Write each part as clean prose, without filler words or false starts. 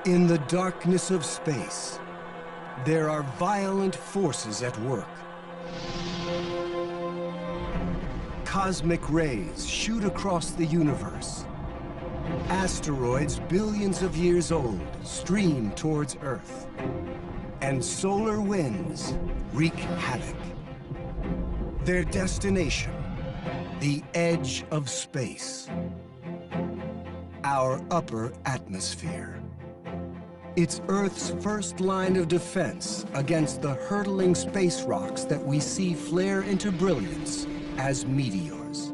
In the darkness of space, there are violent forces at work. Cosmic rays shoot across the universe. Asteroids billions of years old stream towards Earth. And solar winds wreak havoc. Their destination, the edge of space. Our upper atmosphere. It's Earth's first line of defense against the hurtling space rocks that we see flare into brilliance as meteors.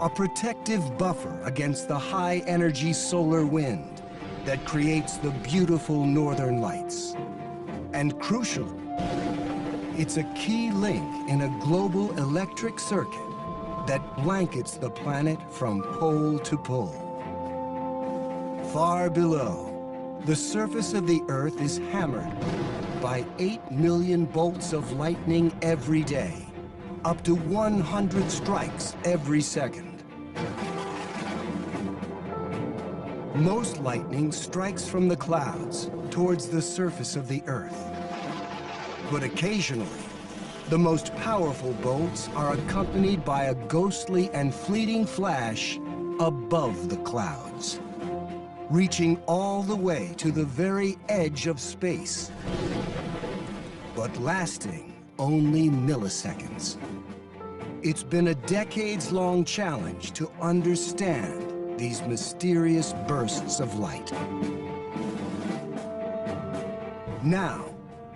A protective buffer against the high-energy solar wind that creates the beautiful northern lights. And crucially, it's a key link in a global electric circuit that blankets the planet from pole to pole. Far below, the surface of the Earth is hammered by 8 million bolts of lightning every day, up to 100 strikes every second. Most lightning strikes from the clouds towards the surface of the Earth. But occasionally, the most powerful bolts are accompanied by a ghostly and fleeting flash above the clouds, reaching all the way to the very edge of space, but lasting only milliseconds. It's been a decades-long challenge to understand these mysterious bursts of light. Now,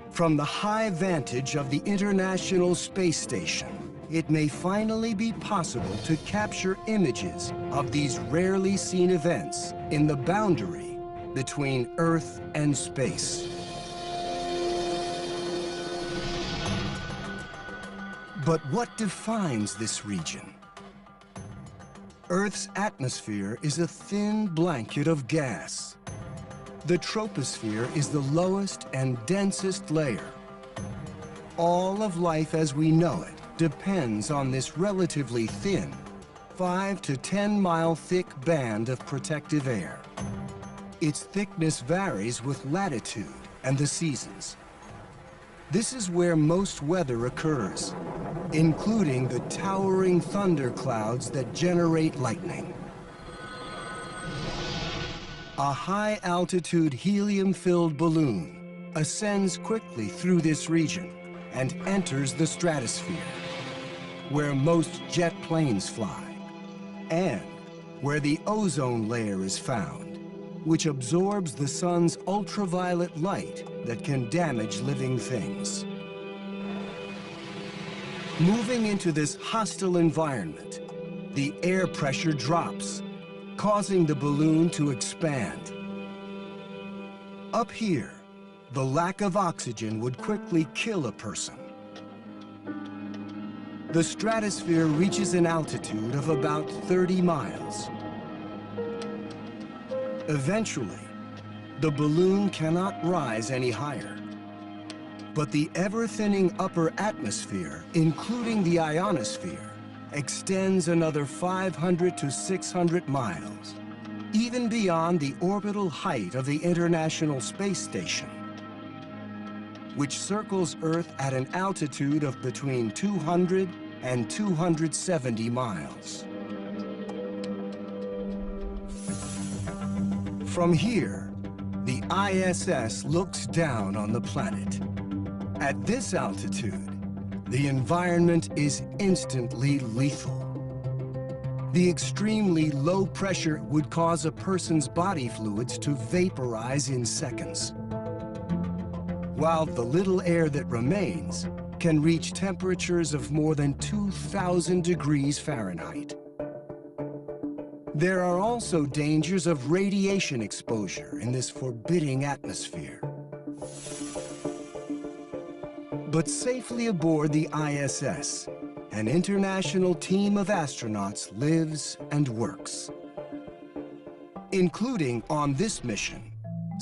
from the high vantage of the International Space Station, it may finally be possible to capture images of these rarely seen events in the boundary between Earth and space. But what defines this region? Earth's atmosphere is a thin blanket of gas. The troposphere is the lowest and densest layer. All of life as we know it depends on this relatively thin, 5 to 10 mile thick band of protective air. Its thickness varies with latitude and the seasons. This is where most weather occurs, including the towering thunder clouds that generate lightning. A high-altitude helium-filled balloon ascends quickly through this region and enters the stratosphere, where most jet planes fly, and where the ozone layer is found, which absorbs the sun's ultraviolet light that can damage living things. Moving into this hostile environment, the air pressure drops, causing the balloon to expand. Up here, the lack of oxygen would quickly kill a person. The stratosphere reaches an altitude of about 30 miles. Eventually, the balloon cannot rise any higher. But the ever-thinning upper atmosphere, including the ionosphere, extends another 500 to 600 miles, even beyond the orbital height of the International Space Station, which circles Earth at an altitude of between 200 and 270 miles. From here, the ISS looks down on the planet. At this altitude, the environment is instantly lethal. The extremely low pressure would cause a person's body fluids to vaporize in seconds, while the little air that remains can reach temperatures of more than 2,000 degrees Fahrenheit. There are also dangers of radiation exposure in this forbidding atmosphere. But safely aboard the ISS, an international team of astronauts lives and works. Including on this mission,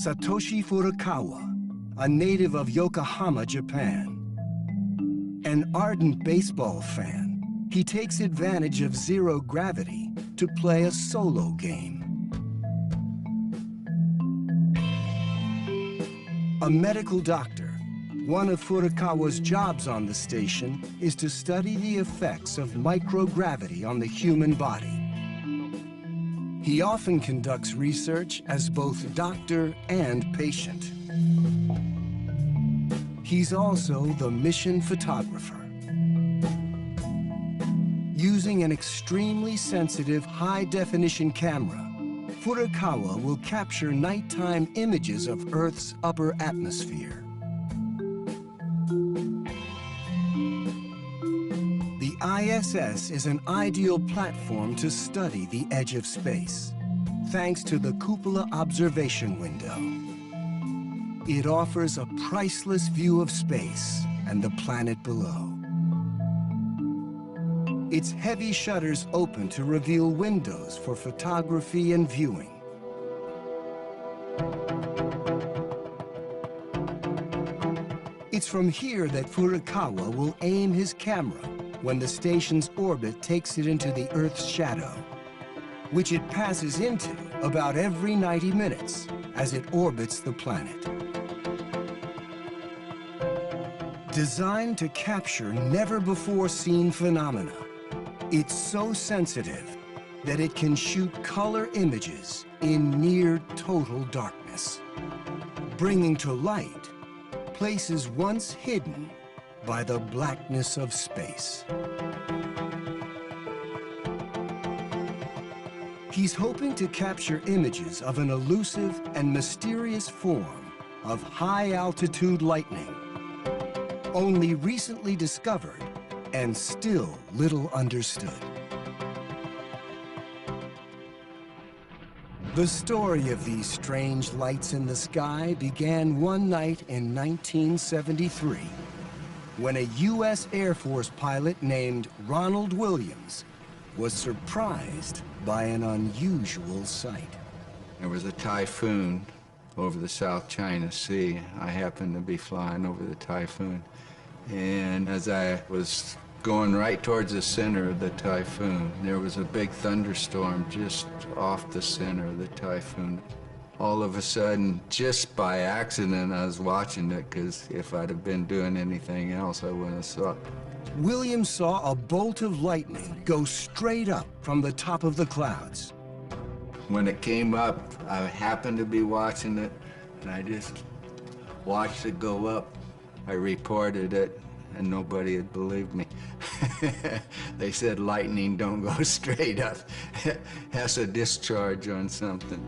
Satoshi Furukawa, a native of Yokohama, Japan. An ardent baseball fan, he takes advantage of zero gravity to play a solo game. A medical doctor, one of Furukawa's jobs on the station is to study the effects of microgravity on the human body. He often conducts research as both doctor and patient. He's also the mission photographer. Using an extremely sensitive high-definition camera, Furukawa will capture nighttime images of Earth's upper atmosphere. The ISS is an ideal platform to study the edge of space, thanks to the cupola observation window. It offers a priceless view of space and the planet below. Its heavy shutters open to reveal windows for photography and viewing. It's from here that Furukawa will aim his camera when the station's orbit takes it into the Earth's shadow, which it passes into about every 90 minutes as it orbits the planet. Designed to capture never-before-seen phenomena, it's so sensitive that it can shoot color images in near total darkness, bringing to light places once hidden by the blackness of space. He's hoping to capture images of an elusive and mysterious form of high-altitude lightning, only recently discovered and still little understood. The story of these strange lights in the sky began one night in 1973, when a U.S. Air Force pilot named Ronald Williams was surprised by an unusual sight. There was a typhoon over the South China Sea. I happened to be flying over the typhoon, and as I was going right towards the center of the typhoon, there was a big thunderstorm just off the center of the typhoon. All of a sudden, just by accident, I was watching it, because if I'd have been doing anything else, I wouldn't have saw it. Williams saw a bolt of lightning go straight up from the top of the clouds. When it came up, I happened to be watching it, and I just watched it go up. I reported it, and nobody had believed me. They said lightning don't go straight up. It has a discharge on something.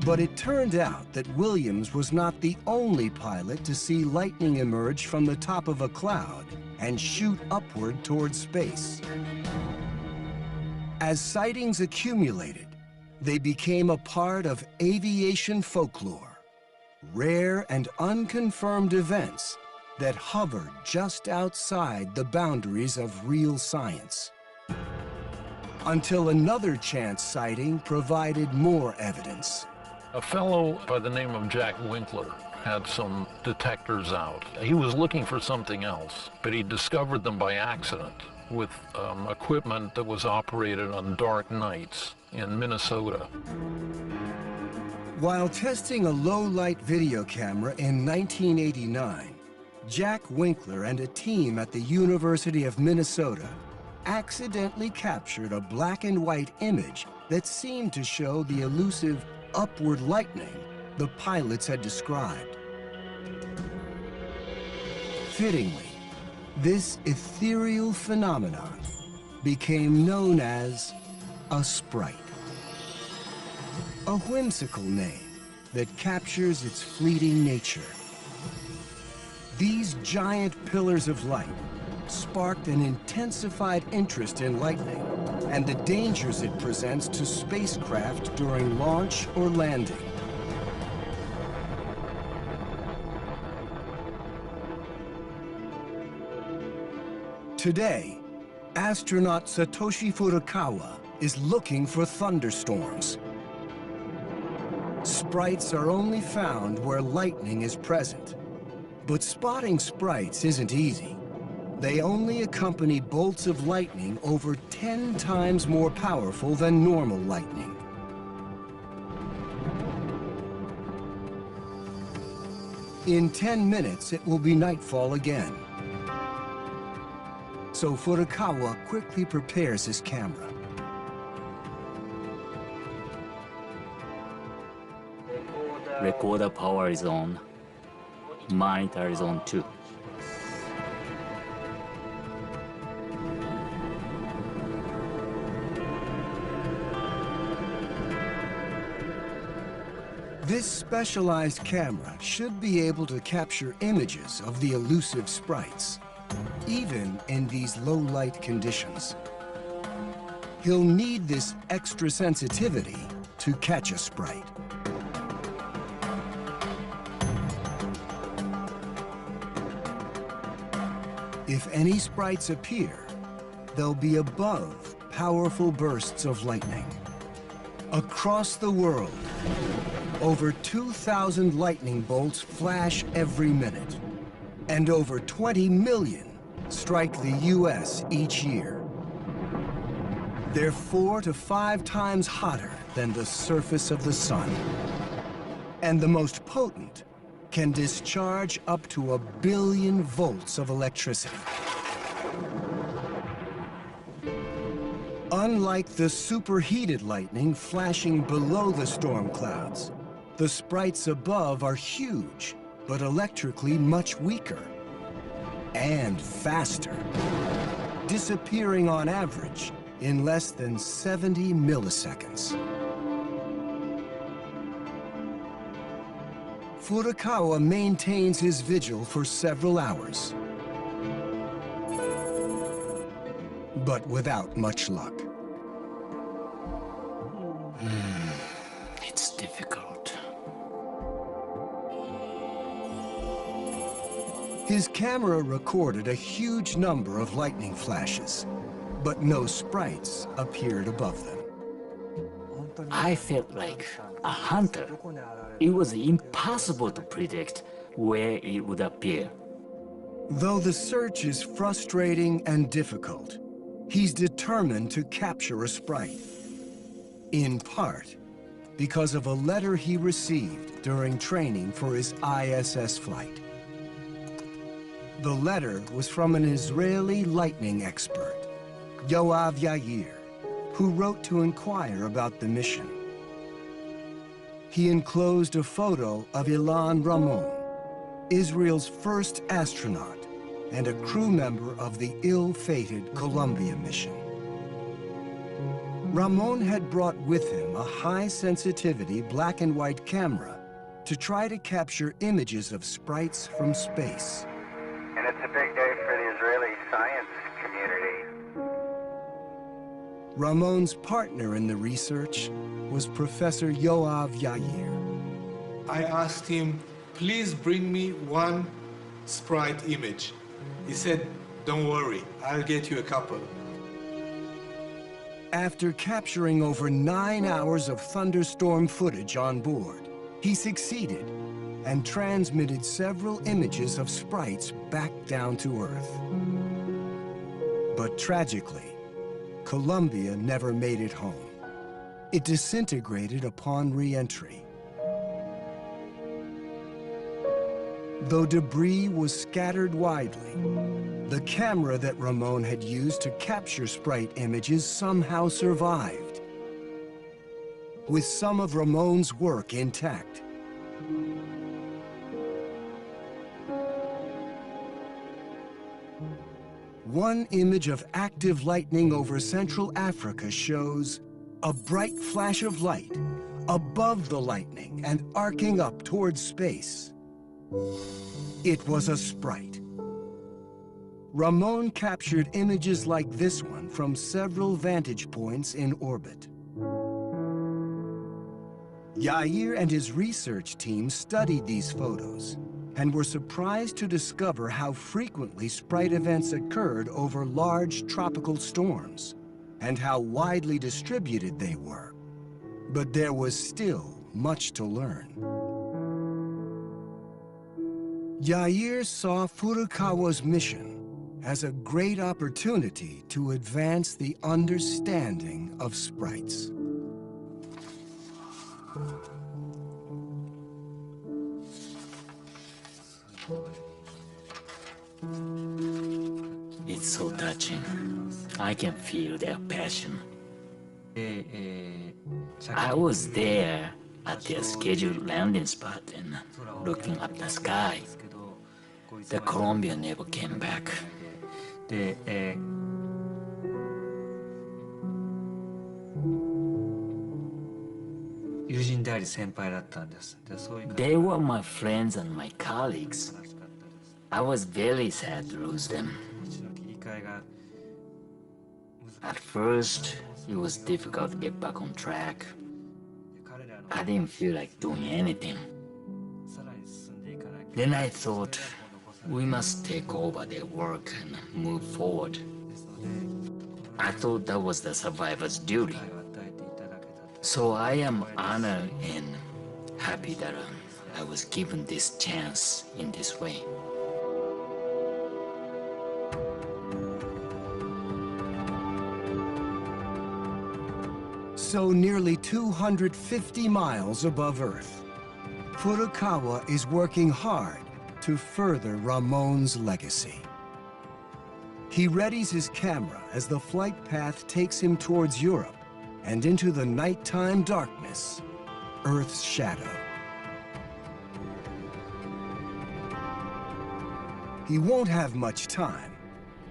But it turned out that Williams was not the only pilot to see lightning emerge from the top of a cloud and shoot upward towards space. As sightings accumulated, they became a part of aviation folklore, rare and unconfirmed events that hovered just outside the boundaries of real science. Until another chance sighting provided more evidence. A fellow by the name of Jack Winkler had some detectors out. He was looking for something else, but he discovered them by accident with equipment that was operated on dark nights in Minnesota. While testing a low-light video camera in 1989, Jack Winkler and a team at the University of Minnesota accidentally captured a black and white image that seemed to show the elusive upward lightning the pilots had described. Fittingly, this ethereal phenomenon became known as a sprite, a whimsical name that captures its fleeting nature. These giant pillars of light sparked an intensified interest in lightning and the dangers it presents to spacecraft during launch or landing. Today, astronaut Satoshi Furukawa is looking for thunderstorms. Sprites are only found where lightning is present. But spotting sprites isn't easy. They only accompany bolts of lightning over 10 times more powerful than normal lightning. In 10 minutes, it will be nightfall again. So Furukawa quickly prepares his camera. Recorder power is on. Monitor is on too. This specialized camera should be able to capture images of the elusive sprites, even in these low-light conditions. He'll need this extra sensitivity to catch a sprite. If any sprites appear, they'll be above powerful bursts of lightning. Across the world, over 2,000 lightning bolts flash every minute, and over 20 million strike the US each year. They're 4 to 5 times hotter than the surface of the sun. And the most potent can discharge up to 1 billion volts of electricity. Unlike the superheated lightning flashing below the storm clouds, the sprites above are huge, but electrically much weaker and faster, disappearing on average in less than 70 milliseconds. Furukawa maintains his vigil for several hours, but without much luck. It's difficult. His camera recorded a huge number of lightning flashes, but no sprites appeared above them. I felt like a hunter. It was impossible to predict where it would appear. Though the search is frustrating and difficult, he's determined to capture a sprite. In part, because of a letter he received during training for his ISS flight. The letter was from an Israeli lightning expert, Yoav Yair, who wrote to inquire about the mission. He enclosed a photo of Ilan Ramon, Israel's first astronaut and a crew member of the ill-fated Columbia mission. Ramon had brought with him a high-sensitivity black and white camera to try to capture images of sprites from space. And it's a big day for the Israeli science community. Ramon's partner in the research was Professor Yoav Yair. I asked him, please bring me one sprite image. He said, don't worry, I'll get you a couple. After capturing over 9 hours of thunderstorm footage on board, he succeeded and transmitted several images of sprites back down to Earth. But tragically, Columbia never made it home. It disintegrated upon re-entry. Though debris was scattered widely, the camera that Ramon had used to capture sprite images somehow survived, with some of Ramon's work intact. One image of active lightning over Central Africa shows a bright flash of light above the lightning and arcing up towards space. It was a sprite. Ramon captured images like this one from several vantage points in orbit. Yair and his research team studied these photos and were surprised to discover how frequently sprite events occurred over large tropical storms and how widely distributed they were. But there was still much to learn. Yair saw Furukawa's mission as a great opportunity to advance the understanding of sprites. It's so touching. I can feel their passion. I was there at their scheduled landing spot and looking up the sky. The Columbia never came back. で、友人であり先輩だったんです。で、そういう They were my friends and my colleagues. I was very sad to lose them. 気持ちの切り替えが At first, it was difficult to get back on track. 彼らの I didn't feel like doing anything. さらに進んでいかなきゃ Then I thought, we must take over their work and move forward. ですので、 I thought that was the survivor's duty. 機会を与えていただけたと。 So I am honored and happy that I was given this chance in this way. So nearly 250 miles above Earth, Furukawa is working hard to further Ramon's legacy. He readies his camera as the flight path takes him towards Europe and into the nighttime darkness, Earth's shadow. He won't have much time.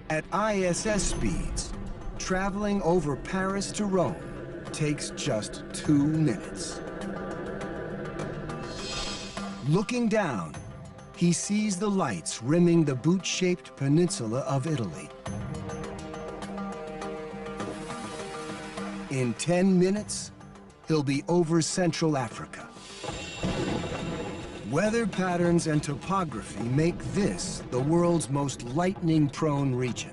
At ISS speeds, traveling over Paris to Rome takes just 2 minutes. Looking down, he sees the lights rimming the boot-shaped peninsula of Italy. In 10 minutes, he'll be over Central Africa. Weather patterns and topography make this the world's most lightning-prone region.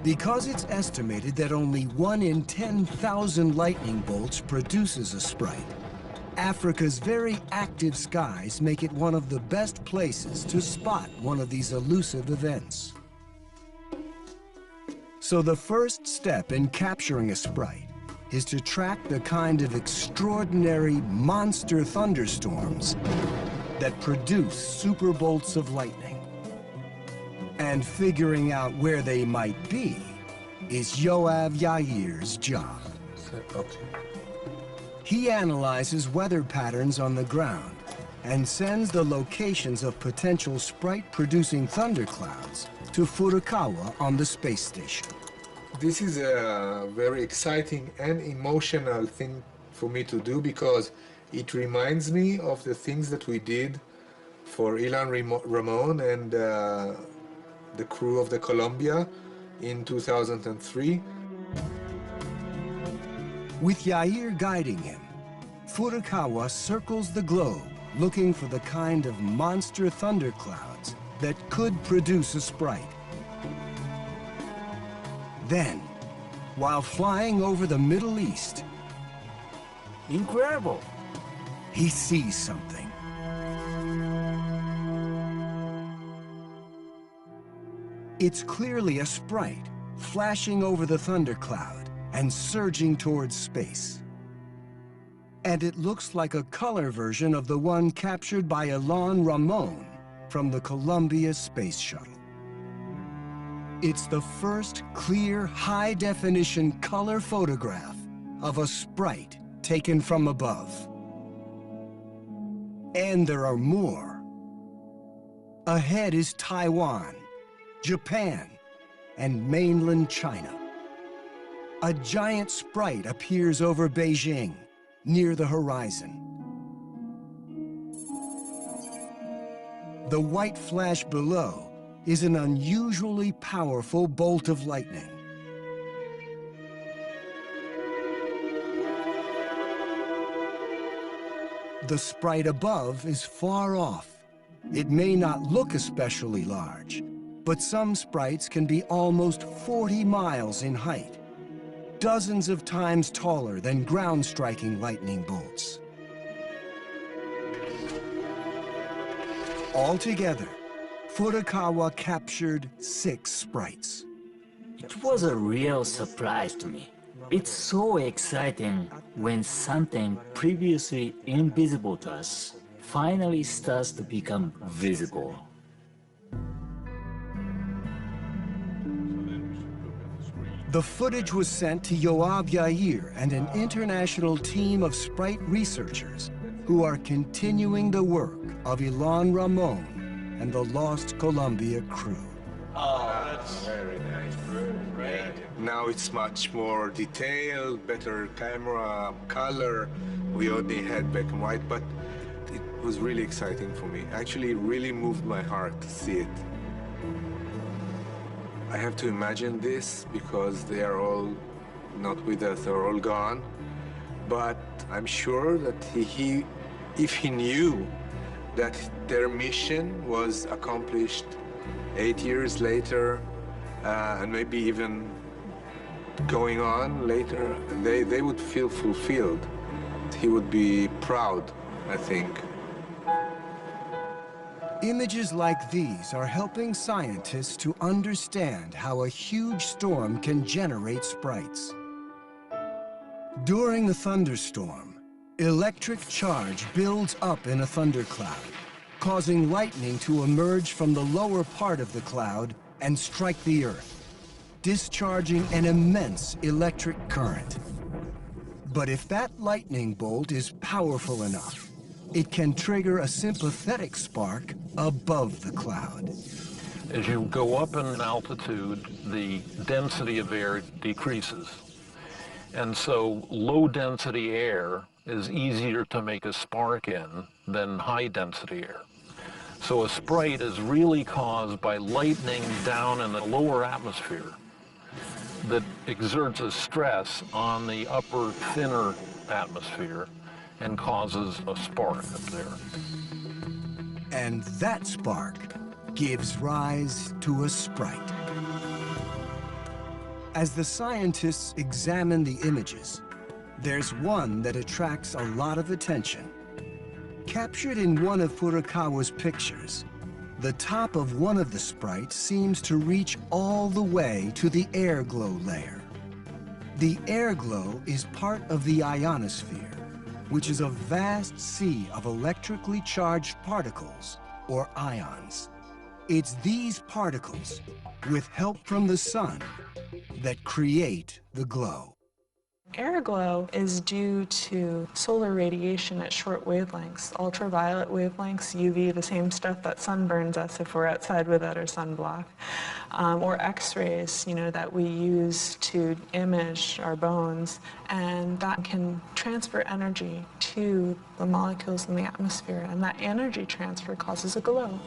Because it's estimated that only 1 in 10,000 lightning bolts produces a sprite, Africa's very active skies make it one of the best places to spot one of these elusive events. So the first step in capturing a sprite is to track the kind of extraordinary monster thunderstorms that produce super bolts of lightning. And figuring out where they might be is Yoav Yair's job. Okay. He analyzes weather patterns on the ground and sends the locations of potential sprite-producing thunderclouds to Furukawa on the space station. This is a very exciting and emotional thing for me to do because it reminds me of the things that we did for Ilan Ramon and the crew of the Columbia in 2003. With Yair guiding him, Furukawa circles the globe looking for the kind of monster thunderclouds that could produce a sprite. Then, while flying over the Middle East, Incredible! he sees something. It's clearly a sprite, flashing over the thundercloud and surging towards space. And it looks like a color version of the one captured by Ilan Ramon from the Columbia Space Shuttle. It's the first clear, high-definition color photograph of a sprite taken from above. And there are more. Ahead is Taiwan, Japan, and mainland China. A giant sprite appears over Beijing, near the horizon. The white flash below is an unusually powerful bolt of lightning. The sprite above is far off. It may not look especially large, but some sprites can be almost 40 miles in height, dozens of times taller than ground-striking lightning bolts. Altogether, Furukawa captured 6 sprites. It was a real surprise to me. It's so exciting when something previously invisible to us finally starts to become visible. The footage was sent to Yoav Yair and an international team of sprite researchers who are continuing the work of Ilan Ramon and the Lost Columbia crew. Very nice. Great. Now it's much more detailed, better camera, color. We only had black and white, but it was really exciting for me. Actually, it really moved my heart to see it. I have to imagine this because they are all not with us, they're all gone. But I'm sure that if he knew that their mission was accomplished 8 years later, and maybe even going on later, they would feel fulfilled. He would be proud, I think. Images like these are helping scientists to understand how a huge storm can generate sprites. During a thunderstorm, electric charge builds up in a thundercloud, causing lightning to emerge from the lower part of the cloud and strike the Earth, discharging an immense electric current. But if that lightning bolt is powerful enough, it can trigger a sympathetic spark above the cloud. As you go up in altitude, the density of air decreases. And so low-density air is easier to make a spark in than high-density air. So a sprite is really caused by lightning down in the lower atmosphere that exerts a stress on the upper, thinner atmosphere and causes a spark up there. And that spark gives rise to a sprite. As the scientists examine the images, there's one that attracts a lot of attention. Captured in one of Furukawa's pictures, the top of one of the sprites seems to reach all the way to the air glow layer. The air glow is part of the ionosphere, which is a vast sea of electrically charged particles, or ions. It's these particles, with help from the sun, that create the glow. Air glow is due to solar radiation at short wavelengths, ultraviolet wavelengths, UV, the same stuff that sunburns us if we're outside without our sunblock, or X-rays, that we use to image our bones, and that can transfer energy to the molecules in the atmosphere, and that energy transfer causes a glow.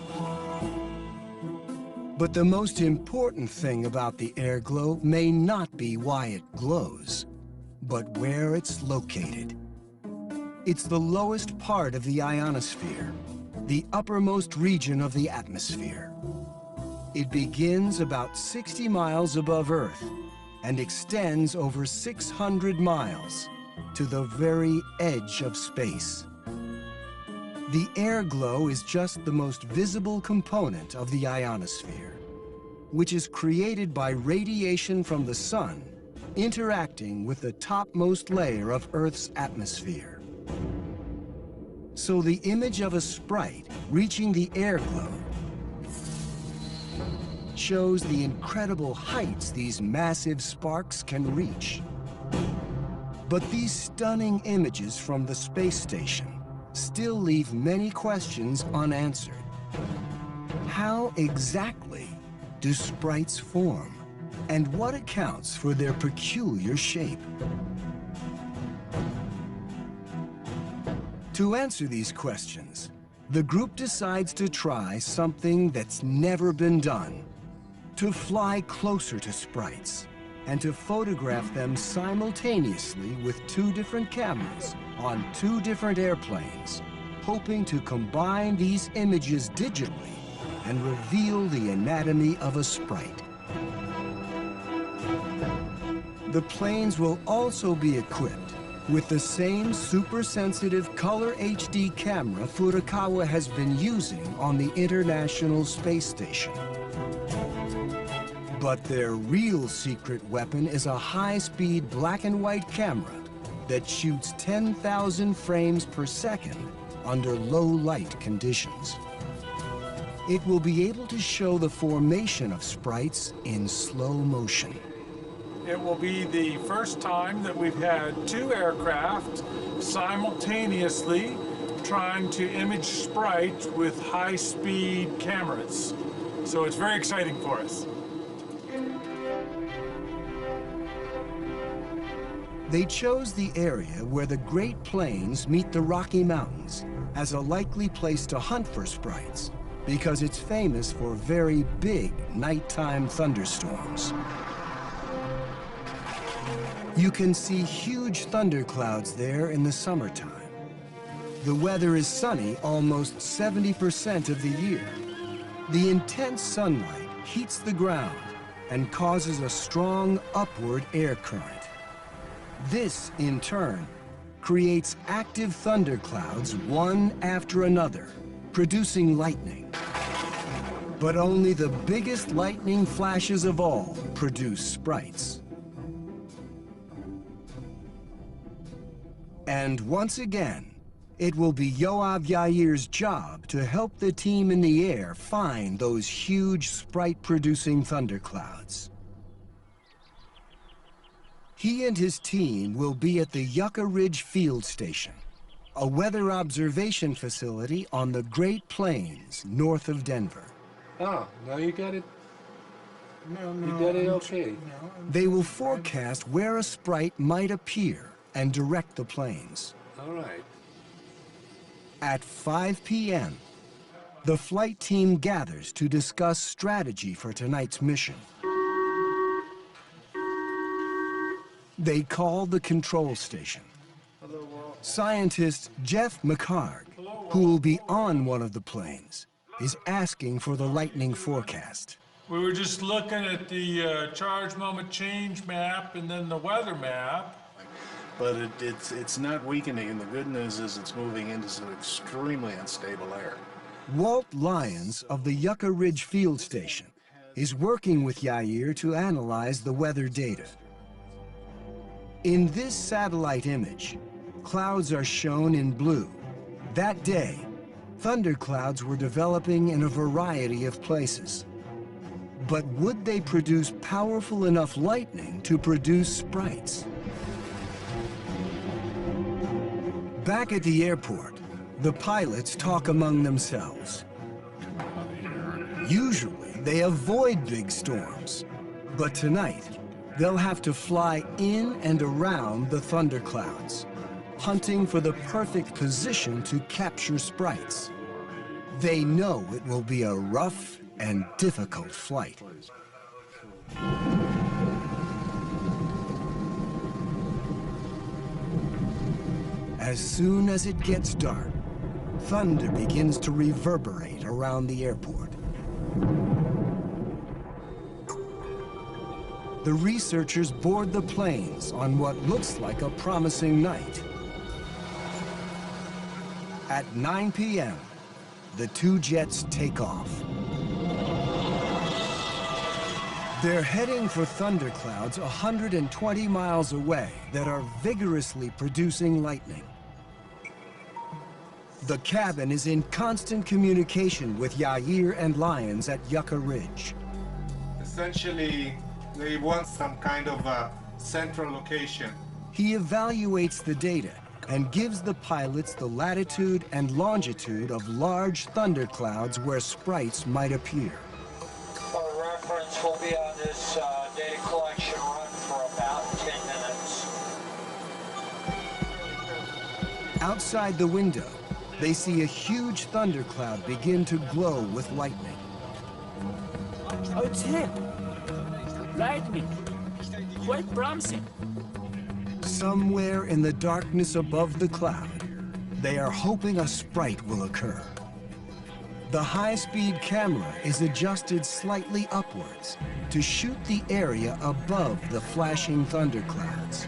But the most important thing about the air glow may not be why it glows, but where it's located. It's the lowest part of the ionosphere, the uppermost region of the atmosphere. It begins about 60 miles above Earth and extends over 600 miles to the very edge of space. The air glow is just the most visible component of the ionosphere, which is created by radiation from the sun interacting with the topmost layer of Earth's atmosphere. So the image of a sprite reaching the air glow shows the incredible heights these massive sparks can reach. But these stunning images from the space station still leave many questions unanswered. How exactly do sprites form? And what accounts for their peculiar shape? To answer these questions, the group decides to try something that's never been done: to fly closer to sprites and to photograph them simultaneously with 2 different cameras on 2 different airplanes, hoping to combine these images digitally and reveal the anatomy of a sprite. The planes will also be equipped with the same super-sensitive color HD camera Furukawa has been using on the International Space Station. But their real secret weapon is a high-speed black and white camera that shoots 10,000 frames per second under low light conditions. It will be able to show the formation of sprites in slow motion. It will be the first time that we've had two aircraft simultaneously trying to image sprites with high-speed cameras. So it's very exciting for us. They chose the area where the Great Plains meet the Rocky Mountains as a likely place to hunt for sprites because it's famous for very big nighttime thunderstorms. You can see huge thunderclouds there in the summertime. The weather is sunny almost 70% of the year. The intense sunlight heats the ground and causes a strong upward air current. This, in turn, creates active thunderclouds one after another, producing lightning. But only the biggest lightning flashes of all produce sprites. And once again, it will be Yoav Yair's job to help the team in the air find those huge sprite-producing thunderclouds. He and his team will be at the Yucca Ridge Field Station, a weather observation facility on the Great Plains north of Denver. Oh, now you got it. You got it okay. They will forecast where a sprite might appear and direct the planes. All right. At 5 p.m., the flight team gathers to discuss strategy for tonight's mission. They call the control station. Scientist Jeff McHarg, who will be on one of the planes, is asking for the lightning forecast. We were just looking at the charge moment change map and then the weather map. But it's not weakening, and the good news is it's moving into some extremely unstable air. Walt Lyons of the Yucca Ridge Field Station is working with Yair to analyze the weather data. In this satellite image, clouds are shown in blue. That day, thunderclouds were developing in a variety of places. But would they produce powerful enough lightning to produce sprites? Back at the airport, the pilots talk among themselves. Usually, they avoid big storms, but tonight, they'll have to fly in and around the thunderclouds, hunting for the perfect position to capture sprites. They know it will be a rough and difficult flight. As soon as it gets dark, thunder begins to reverberate around the airport. The researchers board the planes on what looks like a promising night. At 9 p.m., the two jets take off. They're heading for thunderclouds 120 miles away that are vigorously producing lightning. The cabin is in constant communication with Yair and Lyons at Yucca Ridge. Essentially, they want some kind of a central location. He evaluates the data and gives the pilots the latitude and longitude of large thunderclouds where sprites might appear. For reference, we'll be on this data collection run for about 10 minutes. Outside the window, they see a huge thundercloud begin to glow with lightning. Oh, it's here. Lightning. Quite promising. Somewhere in the darkness above the cloud, they are hoping a sprite will occur. The high-speed camera is adjusted slightly upwards to shoot the area above the flashing thunderclouds.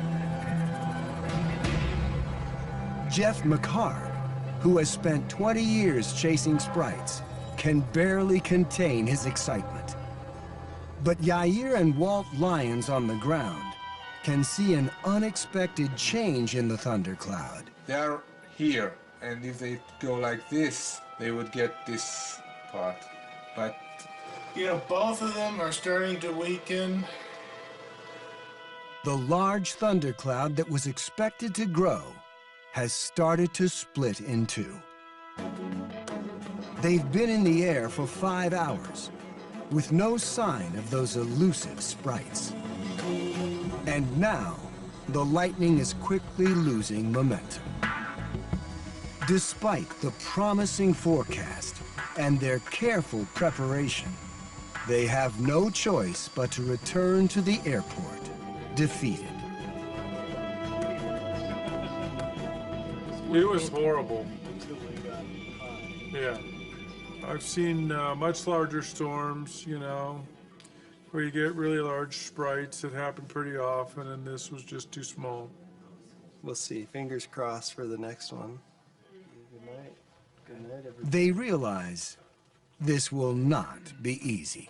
Jeff McHarg, who has spent 20 years chasing sprites, can barely contain his excitement. But Yair and Walt Lyons on the ground can see an unexpected change in the thundercloud. They're here, And if they go like this, they would get this part. But you know, both of them are starting to weaken. The large thundercloud that was expected to grow has started to split in two. They've been in the air for 5 hours, with no sign of those elusive sprites. And now, the lightning is quickly losing momentum. Despite the promising forecast and their careful preparation, they have no choice but to return to the airport, defeated. It was horrible. Yeah. I've seen much larger storms, you know, where you get really large sprites that happen pretty often, and this was just too small. We'll see. Fingers crossed for the next one. Good night. Good night, everybody. They realize this will not be easy.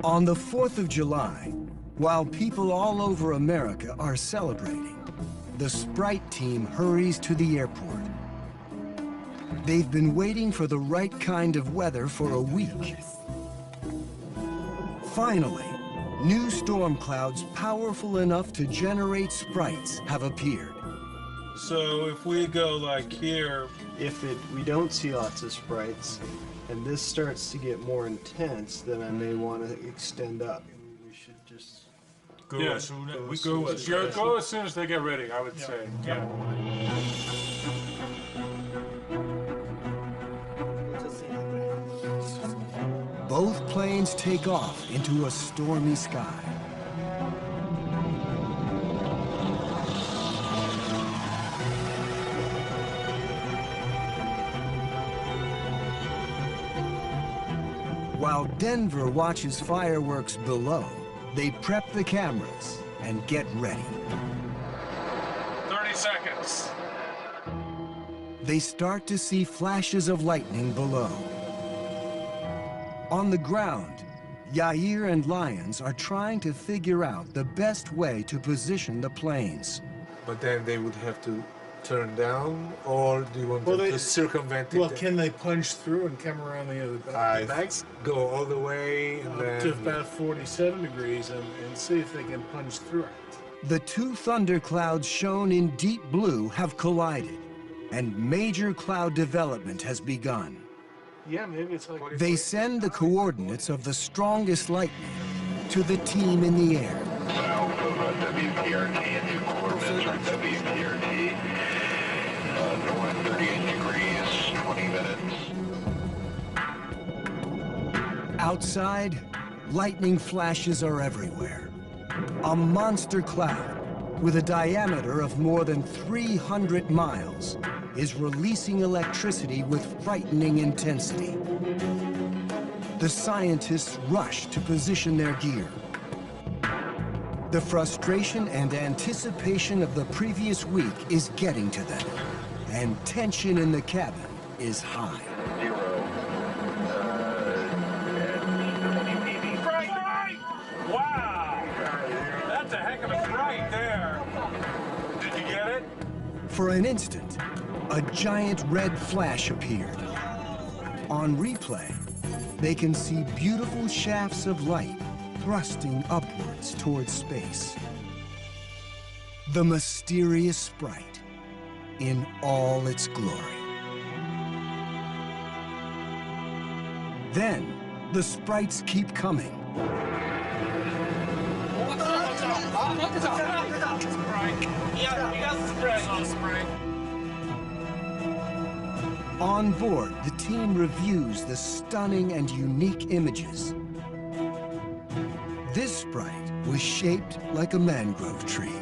On the 4th of July, while people all over America are celebrating, the Sprite team hurries to the airport. They've been waiting for the right kind of weather for a week. Finally, new storm clouds powerful enough to generate sprites have appeared. So if we go like here, If we don't see lots of sprites, and this starts to get more intense, then I may want to extend up. We should just go as soon as they get ready, I would say. Yeah. Both planes take off into a stormy sky. While Denver watches fireworks below, they prep the cameras and get ready. 30 seconds. They start to see flashes of lightning below. On the ground, Yair and Lyons are trying to figure out the best way to position the planes. But then they would have to turn down, or do you want them to circumvent it? Well, can they punch through and come around the other back? Go all the way and then to about 47 degrees and see if they can punch through it. The two thunderclouds shown in deep blue have collided, and major cloud development has begun. Yeah, maybe it's like... They send the coordinates of the strongest lightning to the team in the air. WPRT and new coordinates are WPRT. North 38 degrees, 20 minutes. Outside, lightning flashes are everywhere. A monster cloud with a diameter of more than 300 miles is releasing electricity with frightening intensity. The scientists rush to position their gear. The frustration and anticipation of the previous week is getting to them, and tension in the cabin is high. Wow! That's a heck of a sprite there. Did you get it? For an instant, a giant red flash appeared. On replay, they can see beautiful shafts of light thrusting upwards towards space. The mysterious sprite in all its glory. Then, the sprites keep coming. On board, the team reviews the stunning and unique images. This sprite was shaped like a mangrove tree.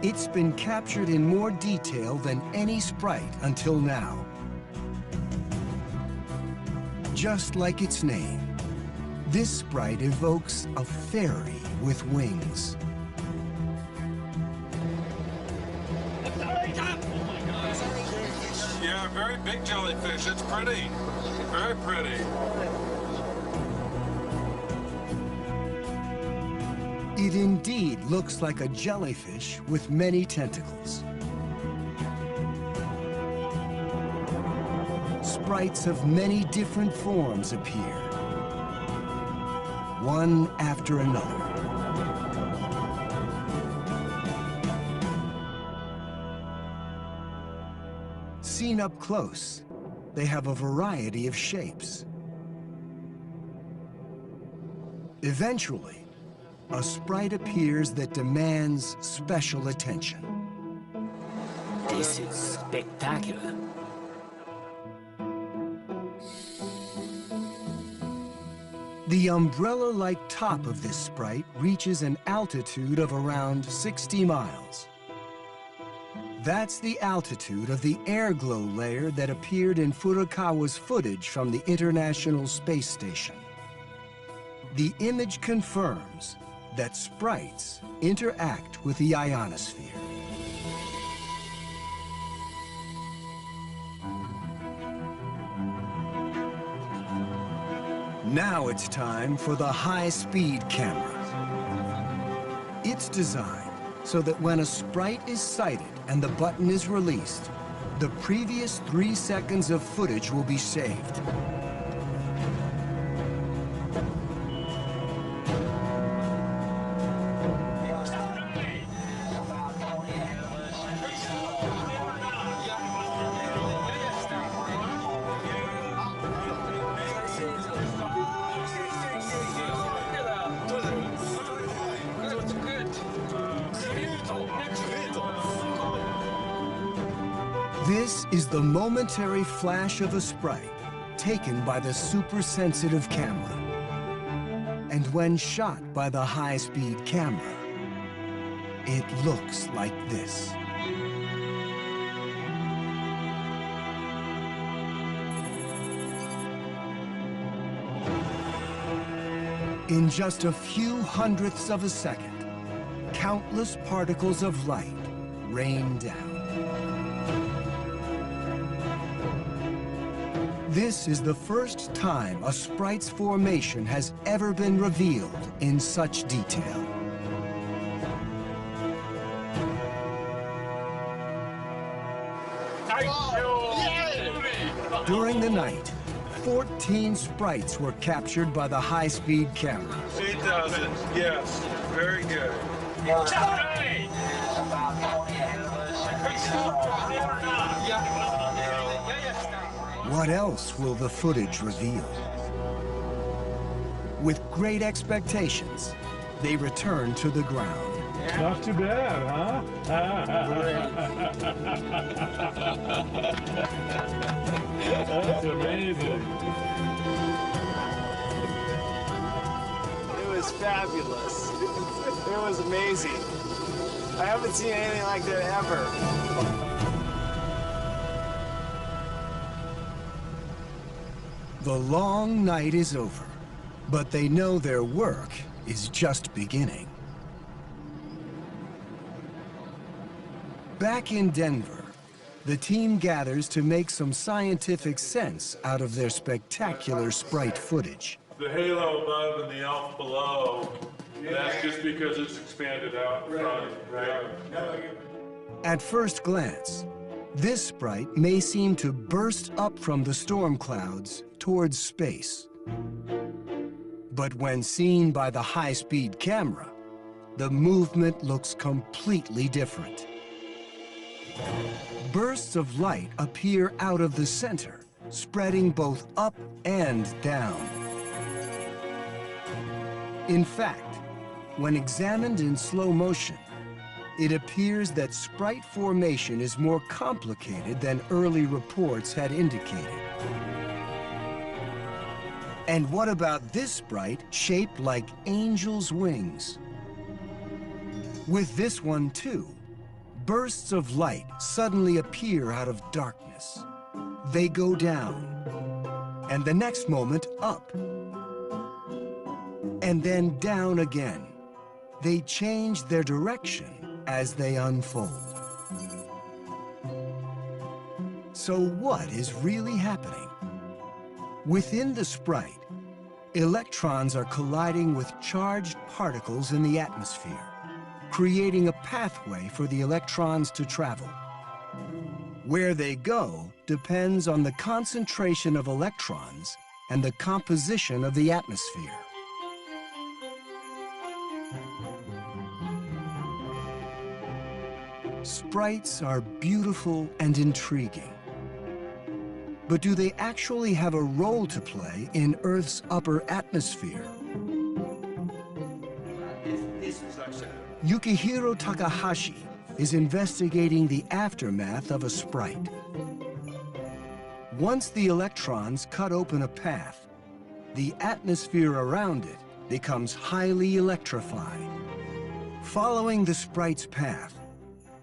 It's been captured in more detail than any sprite until now. Just like its name, this sprite evokes a fairy with wings. Yeah, very big jellyfish. It's pretty. Very pretty. It indeed looks like a jellyfish with many tentacles. Sprites of many different forms appear, one after another. Seen up close, they have a variety of shapes. Eventually, a sprite appears that demands special attention. This is spectacular. The umbrella-like top of this sprite reaches an altitude of around 60 miles. That's the altitude of the airglow layer that appeared in Furukawa's footage from the International Space Station. The image confirms that sprites interact with the ionosphere. Now it's time for the high-speed camera. It's designed so that when a sprite is sighted and the button is released, the previous 3 seconds of footage will be saved. This is the momentary flash of a sprite taken by the super-sensitive camera. And when shot by the high-speed camera, it looks like this. In just a few hundredths of a second, countless particles of light rain down. This is the first time a sprite's formation has ever been revealed in such detail. During the night, 14 sprites were captured by the high-speed camera. She does it, yes. Very good. What else will the footage reveal? With great expectations, they return to the ground. Not too bad, huh? That's amazing. It was fabulous. It was amazing. I haven't seen anything like that ever. The long night is over, but they know their work is just beginning. Back in Denver, the team gathers to make some scientific sense out of their spectacular sprite footage. The halo above and the elf below, that's just because it's expanded out in front. Right. At first glance, this sprite may seem to burst up from the storm clouds towards space. But when seen by the high-speed camera, the movement looks completely different. Bursts of light appear out of the center, spreading both up and down. In fact, when examined in slow motion, it appears that sprite formation is more complicated than early reports had indicated. And what about this sprite shaped like angels' wings? With this one, too, bursts of light suddenly appear out of darkness. They go down, and the next moment up, and then down again. They change their direction as they unfold. So what is really happening? Within the sprite, electrons are colliding with charged particles in the atmosphere, creating a pathway for the electrons to travel. Where they go depends on the concentration of electrons and the composition of the atmosphere. Sprites are beautiful and intriguing. But do they actually have a role to play in Earth's upper atmosphere? Yukihiro Takahashi is investigating the aftermath of a sprite. Once the electrons cut open a path, the atmosphere around it becomes highly electrified. Following the sprite's path,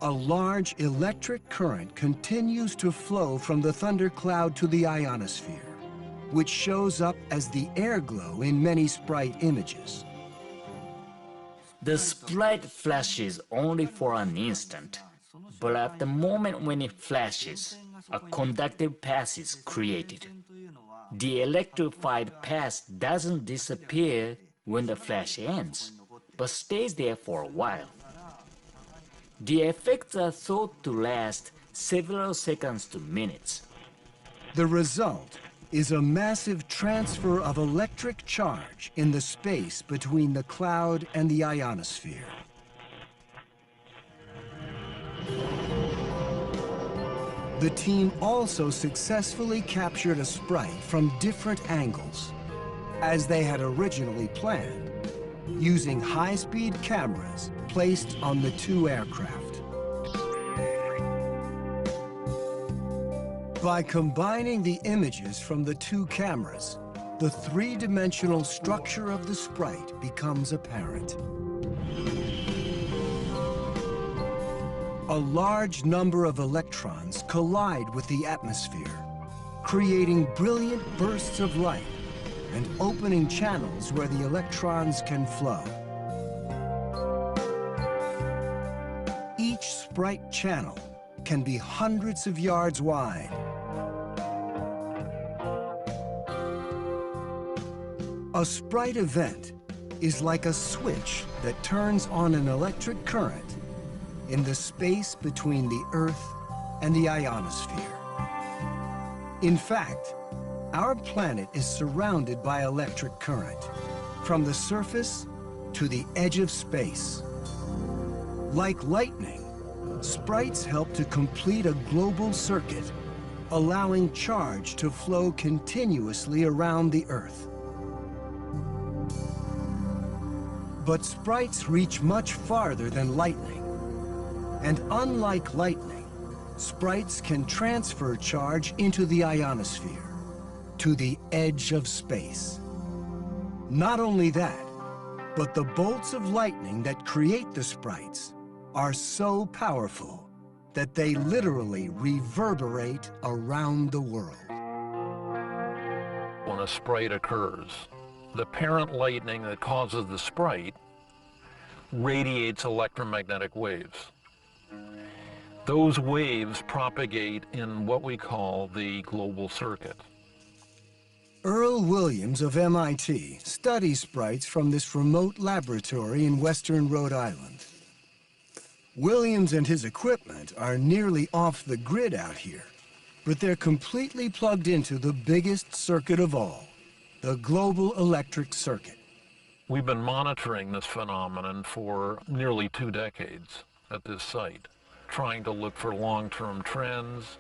a large electric current continues to flow from the thundercloud to the ionosphere, which shows up as the air glow in many sprite images. The sprite flashes only for an instant, but at the moment when it flashes, a conductive path is created. The electrified path doesn't disappear when the flash ends, but stays there for a while. The effects are thought to last several seconds to minutes. The result is a massive transfer of electric charge in the space between the cloud and the ionosphere. The team also successfully captured a sprite from different angles, as they had originally planned, using high-speed cameras placed on the two aircraft. By combining the images from the two cameras, the three-dimensional structure of the sprite becomes apparent. A large number of electrons collide with the atmosphere, creating brilliant bursts of light and opening channels where the electrons can flow. Each sprite channel can be hundreds of yards wide. A sprite event is like a switch that turns on an electric current in the space between the Earth and the ionosphere. In fact, our planet is surrounded by electric current, from the surface to the edge of space. Like lightning, sprites help to complete a global circuit, allowing charge to flow continuously around the Earth. But sprites reach much farther than lightning. And unlike lightning, sprites can transfer charge into the ionosphere, to the edge of space. Not only that, but the bolts of lightning that create the sprites are so powerful that they literally reverberate around the world. When a sprite occurs, the parent lightning that causes the sprite radiates electromagnetic waves. Those waves propagate in what we call the global circuit. Earl Williams of MIT studies sprites from this remote laboratory in western Rhode Island. Williams and his equipment are nearly off the grid out here, but they're completely plugged into the biggest circuit of all, the global electric circuit. We've been monitoring this phenomenon for nearly 2 decades at this site, trying to look for long-term trends.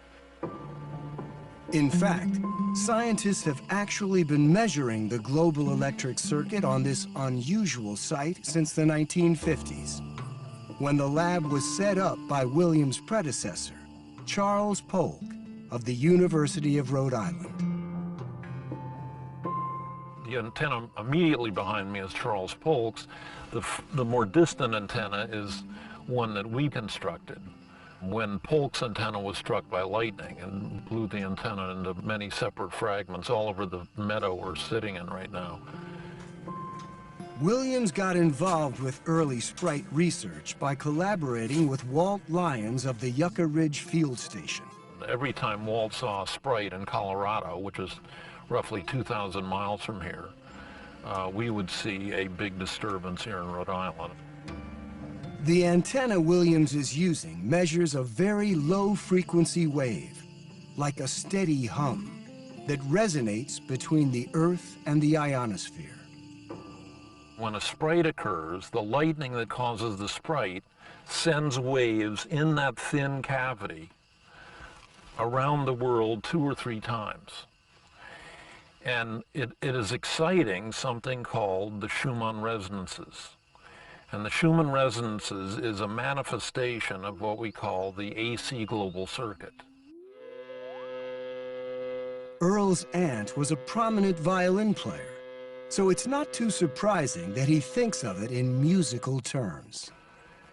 In fact, scientists have actually been measuring the global electric circuit on this unusual site since the 1950s, when the lab was set up by Williams' predecessor, Charles Polk of the University of Rhode Island. The antenna immediately behind me is Charles Polk's. The more distant antenna is one that we constructed when Polk's antenna was struck by lightning and blew the antenna into many separate fragments all over the meadow we're sitting in right now. Williams got involved with early sprite research by collaborating with Walt Lyons of the Yucca Ridge Field Station. Every time Walt saw a sprite in Colorado, which is roughly 2,000 miles from here, we would see a big disturbance here in Rhode Island. The antenna Williams is using measures a very low-frequency wave, like a steady hum, that resonates between the Earth and the ionosphere. When a sprite occurs, the lightning that causes the sprite sends waves in that thin cavity around the world 2 or 3 times. And it is exciting something called the Schumann resonances. And the Schumann resonances is a manifestation of what we call the AC global circuit. Earl's aunt was a prominent violin player, so it's not too surprising that he thinks of it in musical terms.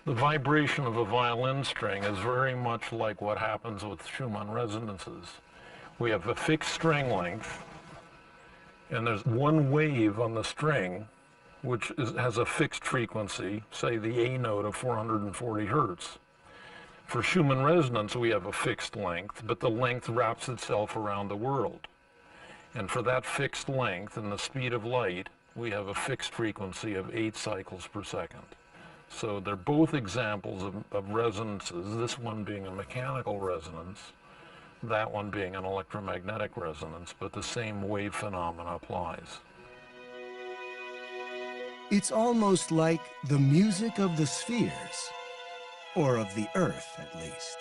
The vibration of a violin string is very much like what happens with Schumann resonances. We have a fixed string length, and there's one wave on the string which has a fixed frequency, say the A note of 440 hertz. For Schumann resonance, we have a fixed length, but the length wraps itself around the world. And for that fixed length and the speed of light, we have a fixed frequency of 8 cycles per second. So they're both examples of resonances, this one being a mechanical resonance, that one being an electromagnetic resonance, but the same wave phenomena applies. It's almost like the music of the spheres, or of the Earth at least.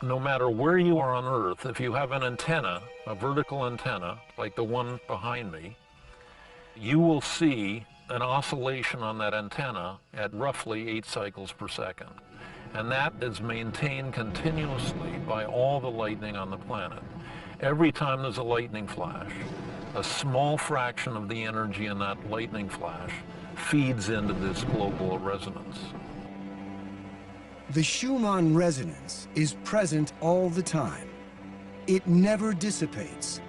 No matter where you are on Earth, if you have an antenna, a vertical antenna, like the one behind me, you will see an oscillation on that antenna at roughly 8 cycles per second. And that is maintained continuously by all the lightning on the planet. Every time there's a lightning flash, a small fraction of the energy in that lightning flash feeds into this global resonance. The Schumann resonance is present all the time. It never dissipates,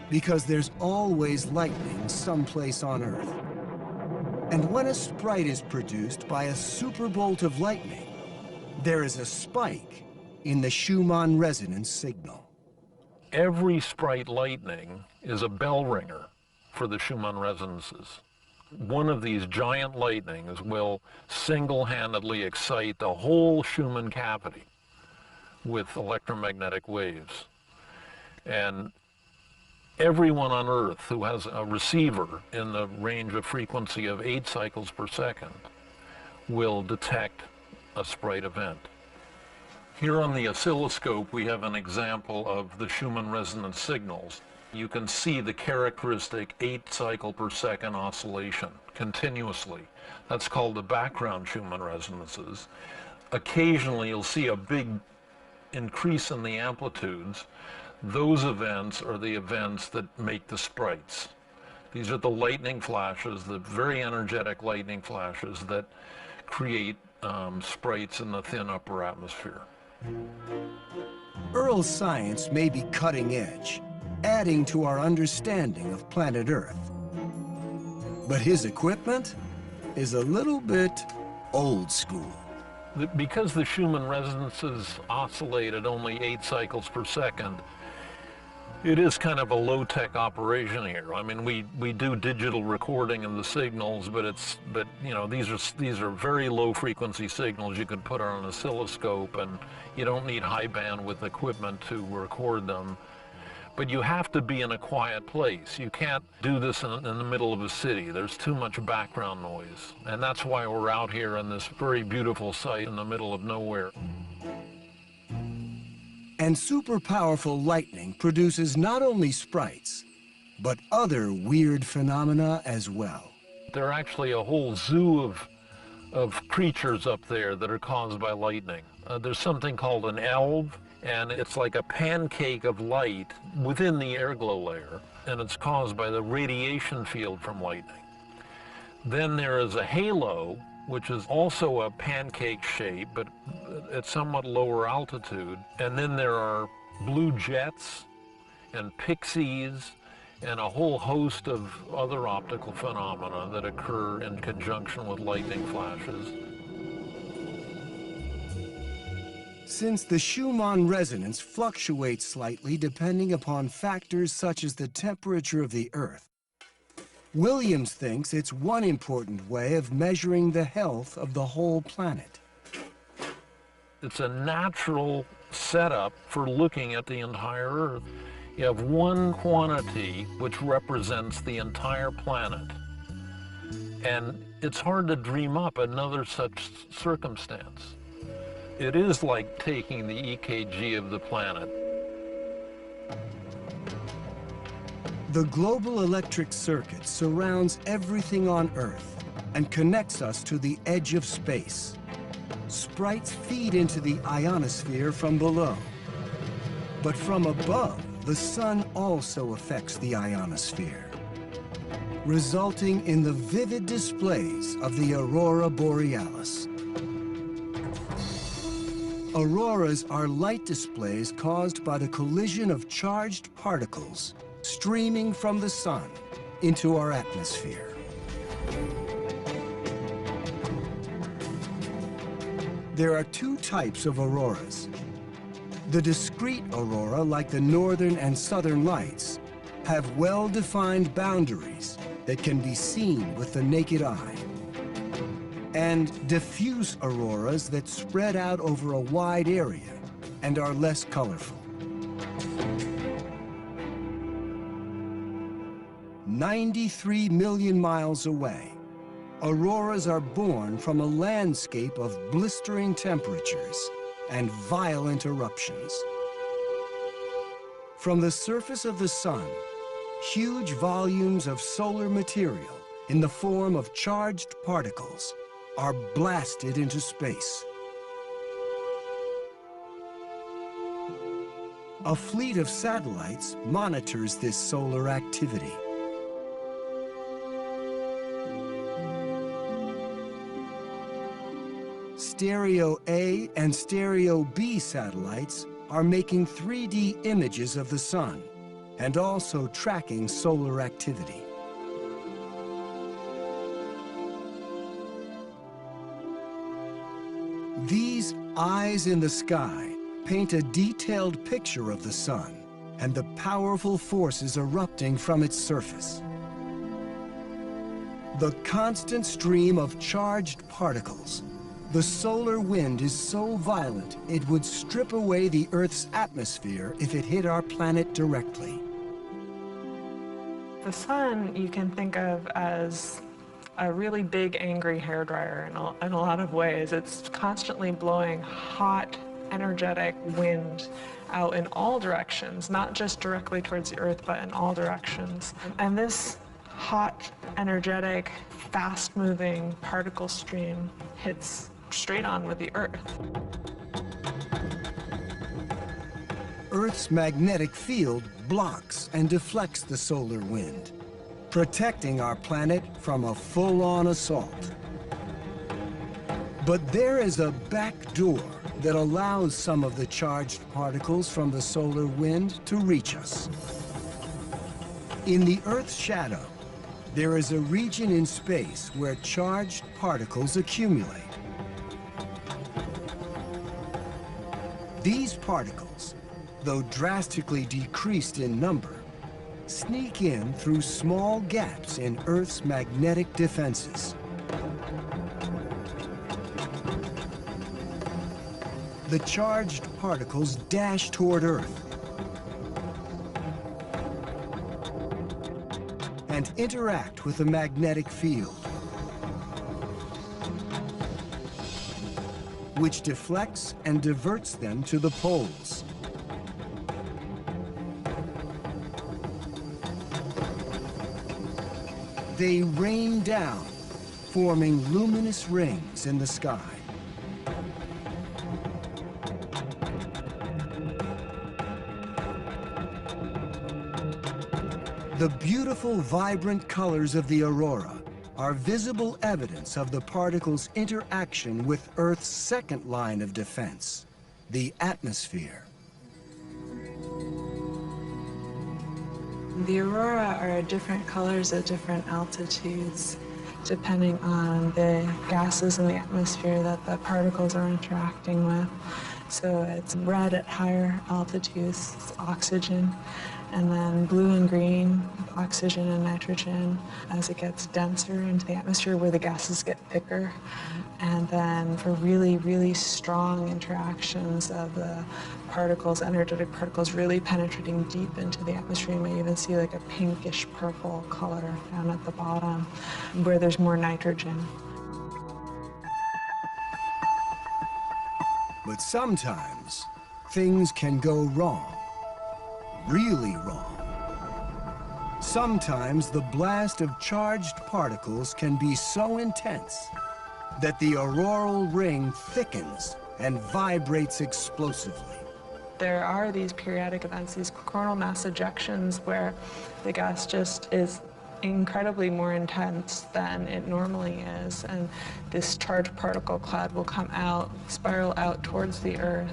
because there's always lightning someplace on Earth. And when a sprite is produced by a superbolt of lightning, there is a spike in the Schumann resonance signal. Every sprite lightning is a bell ringer for the Schumann resonances. One of these giant lightnings will single-handedly excite the whole Schumann cavity with electromagnetic waves. And everyone on Earth who has a receiver in the range of frequency of 8 cycles per second will detect a sprite event. Here on the oscilloscope, we have an example of the Schumann resonance signals. You can see the characteristic 8 cycle per second oscillation continuously. That's called the background Schumann resonances. Occasionally, you'll see a big increase in the amplitudes. Those events are the events that make the sprites. These are the lightning flashes, the very energetic lightning flashes that create sprites in the thin upper atmosphere. Earl's science may be cutting edge, adding to our understanding of planet Earth. But his equipment is a little bit old school. Because the Schumann resonances oscillate at only 8 cycles per second, it is kind of a low-tech operation here. I mean, we do digital recording of the signals, but you know, these are very low-frequency signals you could put on an oscilloscope, and you don't need high bandwidth equipment to record them. But you have to be in a quiet place. You can't do this in the middle of a city. There's too much background noise, and that's why we're out here in this very beautiful site in the middle of nowhere. And super-powerful lightning produces not only sprites, but other weird phenomena as well. There are actually a whole zoo of creatures up there that are caused by lightning. There's something called an elve, and it's like a pancake of light within the airglow layer, and it's caused by the radiation field from lightning. Then there is a halo, which is also a pancake shape, but at somewhat lower altitude. And then there are blue jets and pixies and a whole host of other optical phenomena that occur in conjunction with lightning flashes. Since the Schumann resonance fluctuates slightly depending upon factors such as the temperature of the Earth, Williams thinks it's one important way of measuring the health of the whole planet. It's a natural setup for looking at the entire Earth. You have one quantity which represents the entire planet. And it's hard to dream up another such circumstance. It is like taking the EKG of the planet. The global electric circuit surrounds everything on Earth and connects us to the edge of space. Sprites feed into the ionosphere from below. But from above, the sun also affects the ionosphere, resulting in the vivid displays of the aurora borealis. Auroras are light displays caused by the collision of charged particles streaming from the sun into our atmosphere. There are two types of auroras. The discrete aurora, like the northern and southern lights, have well-defined boundaries that can be seen with the naked eye. And diffuse auroras that spread out over a wide area and are less colorful. 93 million miles away, auroras are born from a landscape of blistering temperatures and violent eruptions. From the surface of the sun, huge volumes of solar material in the form of charged particles are blasted into space. A fleet of satellites monitors this solar activity. Stereo A and Stereo B satellites are making 3D images of the sun and also tracking solar activity. These eyes in the sky paint a detailed picture of the sun and the powerful forces erupting from its surface. The constant stream of charged particles. The solar wind is so violent, it would strip away the Earth's atmosphere if it hit our planet directly. The sun you can think of as a really big, angry hairdryer in a lot of ways. It's constantly blowing hot, energetic wind out in all directions, not just directly towards the Earth, but in all directions. And this hot, energetic, fast-moving particle stream hits straight on with the Earth. Earth's magnetic field blocks and deflects the solar wind, protecting our planet from a full-on assault. But there is a back door that allows some of the charged particles from the solar wind to reach us. In the Earth's shadow, there is a region in space where charged particles accumulate. These particles, though drastically decreased in number, sneak in through small gaps in Earth's magnetic defenses. The charged particles dash toward Earth and interact with the magnetic field, which deflects and diverts them to the poles. They rain down, forming luminous rings in the sky. The beautiful, vibrant colors of the aurora are visible evidence of the particles' interaction with Earth's second line of defense, the atmosphere. The aurora are different colors at different altitudes, depending on the gases in the atmosphere that the particles are interacting with. So it's red at higher altitudes, it's oxygen, And then blue and green, oxygen and nitrogen, as it gets denser into the atmosphere where the gases get thicker. And then for really, really strong interactions of the particles, energetic particles, really penetrating deep into the atmosphere, you may even see like a pinkish purple color down at the bottom where there's more nitrogen. But sometimes things can go wrong, really wrong. Sometimes the blast of charged particles can be so intense that the auroral ring thickens and vibrates explosively. There are these periodic events, these coronal mass ejections, where the gas just is incredibly more intense than it normally is, and this charged particle cloud will come out, spiral out towards the Earth,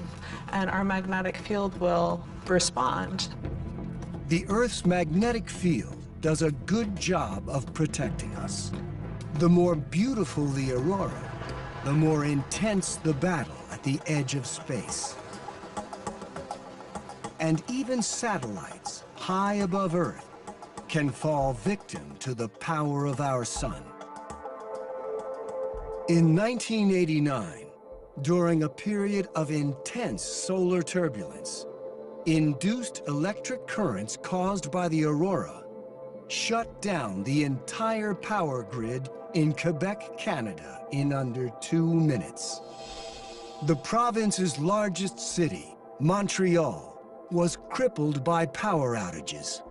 and our magnetic field will respond. The Earth's magnetic field does a good job of protecting us. The more beautiful the aurora, the more intense the battle at the edge of space. And even satellites high above Earth can fall victim to the power of our sun. In 1989, during a period of intense solar turbulence, induced electric currents caused by the aurora shut down the entire power grid in Quebec, Canada, in under 2 minutes. The province's largest city, Montreal, was crippled by power outages.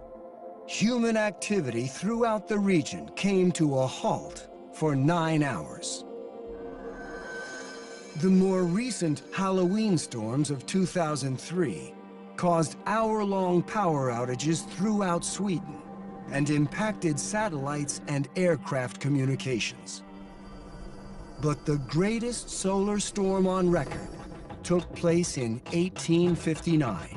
Human activity throughout the region came to a halt for 9 hours. The more recent Halloween storms of 2003 caused hour-long power outages throughout Sweden and impacted satellites and aircraft communications. But the greatest solar storm on record took place in 1859.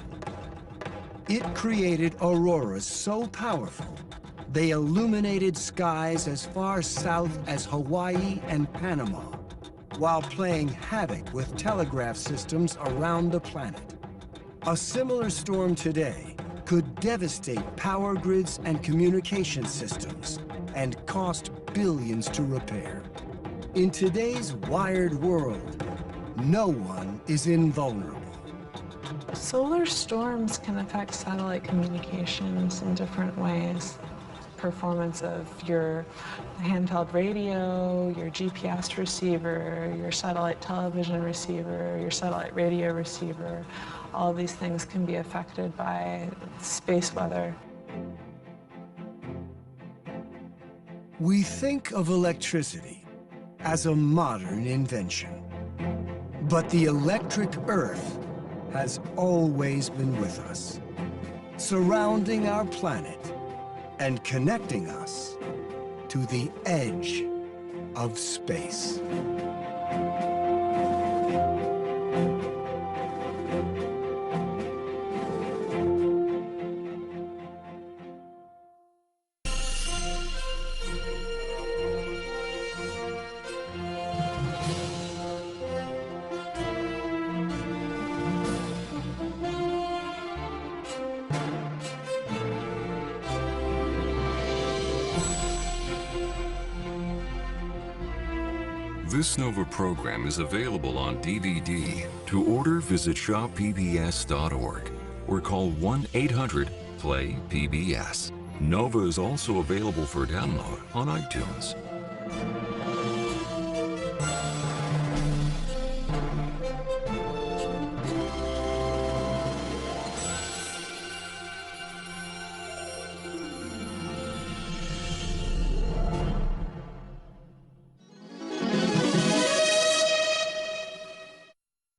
It created auroras so powerful, they illuminated skies as far south as Hawaii and Panama, while playing havoc with telegraph systems around the planet. A similar storm today could devastate power grids and communication systems and cost billions to repair. In today's wired world, no one is invulnerable. Solar storms can affect satellite communications in different ways. Performance of your handheld radio, your GPS receiver, your satellite television receiver, your satellite radio receiver. All of these things can be affected by space weather. We think of electricity as a modern invention. But the electric Earth has always been with us, surrounding our planet and connecting us to the edge of space. This NOVA program is available on DVD. To order, visit shoppbs.org or call 1-800-PLAY-PBS. NOVA is also available for download on iTunes.